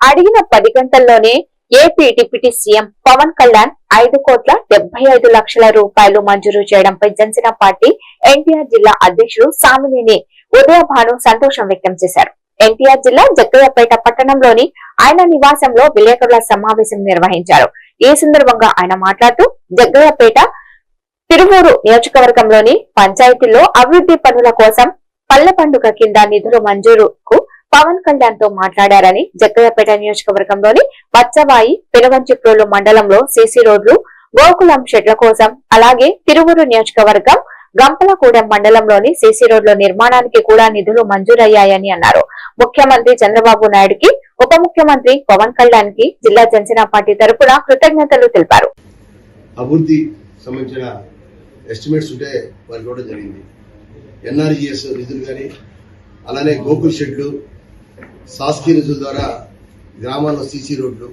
అడిగిన 10 గంటల్లోనే AP deputy CM Pawan Kalyan 5,75,00,000 రూపాయలు మంజూరు చేయడంపై జనసేన పార్టీ ఎన్టీఆర్ జిల్లా అధ్యక్షుడు సామినేని ఉదయభాను సంతోషం వ్యక్తం చేశారు. ఎన్టీఆర్ జిల్లా జగ్గయ్యపేట పట్టణంలోని ఆయన నివాసంలో విలేకరుల సమావేశం నిర్వహించారు. ఈ సందర్భంగా ఆయన మాట్లాడుతూ జగ్గయ్యపేట తిరువూరు నియోజకవర్గంలోని పంచాయతీల్లో అభివృద్ధి పనుల కోసం పల్లె పండుగ కింద నిధుల మంజూరుకు పవన్ కళ్యాణ్ తో మాట్లాడారని, జగ్గయ్యపేట నియోజకవర్గంలోని మచ్చవాయి పెనుగంచిప్రోలు మండలంలో సీసీ రోడ్లు, గోకులం షెడ్ల కోసం, అలాగే తిరువూరు నియోజకవర్గం గంపలగూడెం మండలంలోని సీసీ రోడ్ల నిర్మాణానికి కూడా నిధులు మంజూరయ్యాయని అన్నారు. ముఖ్యమంత్రి చంద్రబాబు నాయుడుకి, ఉప ముఖ్యమంత్రి పవన్ కళ్యాణ్ కి జిల్లా జనసేన పార్టీ తరపున కృతజ్ఞతలు తెలిపారు. అభివృద్ధి సంబంధించిన ఎస్టిమేట్స్ ఉంటే వారికి కూడా జరిగింది. ఎన్ఆర్జీఎస్ నిధులు కానీ, అలానే గోకుల్ షెడ్లు, శాసకీయ నిధుల ద్వారా గ్రామాల్లో సీసీ రోడ్లు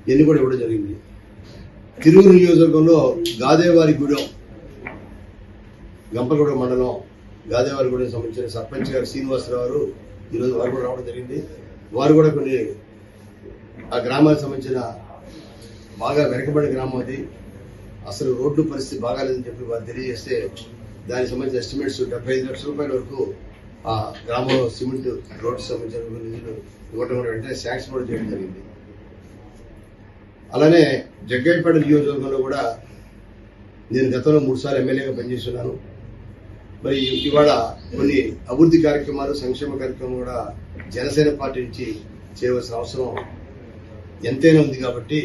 ఇవన్నీ కూడా ఇవ్వడం జరిగింది. తిరువురు నియోజకవర్గంలో గాదేవారిగూడెం, గంపలగూడెం మండలం గాదేవారిగూడెం సంబంధించిన సర్పంచ్ గారు శ్రీనివాసరావు గారు ఈరోజు వారు కూడా రావడం జరిగింది. వారు కూడా కొన్ని ఆ గ్రామానికి సంబంధించిన బాగా వెనకబడిన గ్రామం అది, అసలు రోడ్డు పరిస్థితి బాగాలేదని చెప్పి వారు తెలియజేస్తే దానికి సంబంధించిన ఎస్టిమేట్స్ 75 లక్షల రూపాయల వరకు ఆ గ్రామంలో సిమెంట్ రోడ్డు సంబంధించిన నిధులు ఇవ్వడం వెంటనే శాంక్షన్ కూడా చేయడం జరిగింది. అలానే జగ్గయ్యపేట నియోజకవర్గంలో కూడా నేను గతంలో 3 సార్లు ఎమ్మెల్యేగా పనిచేస్తున్నాను. మరి ఇవాళ కొన్ని అభివృద్ధి కార్యక్రమాలు, సంక్షేమ కార్యక్రమాలు కూడా జనసేన పార్టీ నుంచి చేయవలసిన అవసరం ఎంతైనా ఉంది. కాబట్టి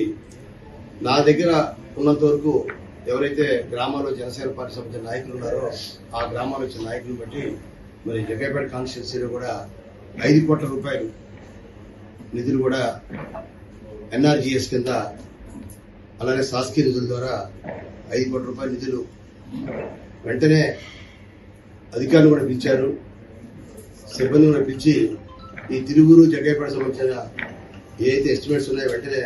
నా దగ్గర ఉన్నంత వరకు ఎవరైతే గ్రామాల్లో జనసేన పార్టీ సంబంధించిన నాయకులు ఉన్నారో ఆ గ్రామాల్లో వచ్చిన నాయకులను బట్టి మరి జగ్గయ్యపేట కాన్స్టిట్యున్సీలో కూడా 5 కోట్ల రూపాయలు నిధులు కూడా ఎన్ఆర్జీఎస్ కింద, అలానే శాసకీయ నిధుల ద్వారా 5 కోట్ల రూపాయల నిధులు వెంటనే అధికారులు కూడా పిలిచారు, సిబ్బంది కూడా పిలిచి ఈ తిరువూరు జగ్గయ్యపేట సంబంధించిన ఏ అయితే ఎస్టిమేట్స్ ఉన్నాయో వెంటనే